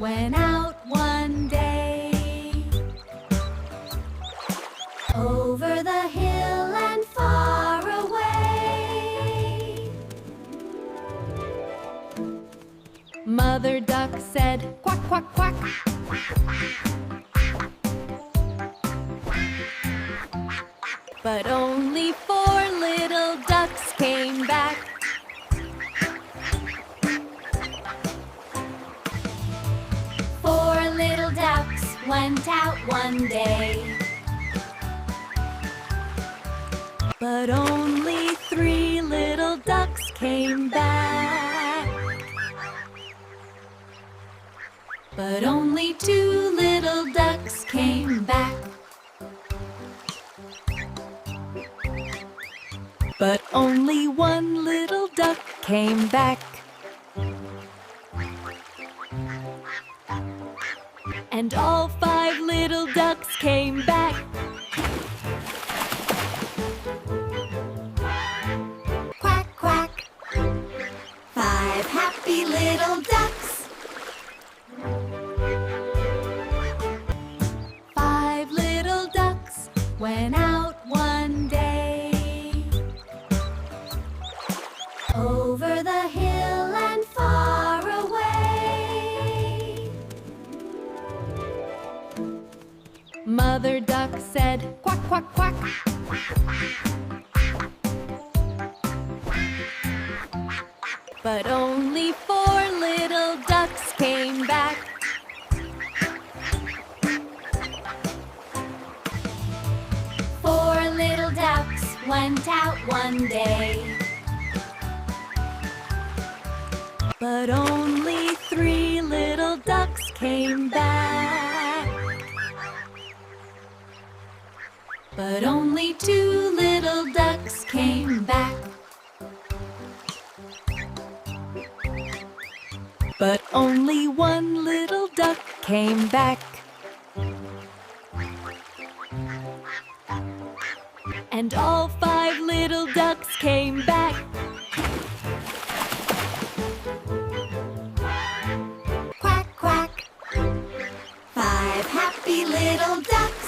went out one day, over the hill and far away. Mother Duck said, "Quack, quack, quack." But only 4 little ducks came back. Four little ducks went out one day, but only 3 little ducks came back. But only 2 little ducks came back. But only 1 little duck came back. And all 5 little ducks came back. Quack, quack. 5 happy little ducks. 5 little ducks went out one day, over the hill and far away. Mother Duck said, "Quack, quack, quack." But only 4 little ducks came back. 4 little ducks went out one day, but only 3 little ducks came back. But only 2 little ducks came back. But only 1 little duck came back. And all 5 little ducks came back. Quack, quack. 5 happy little ducks.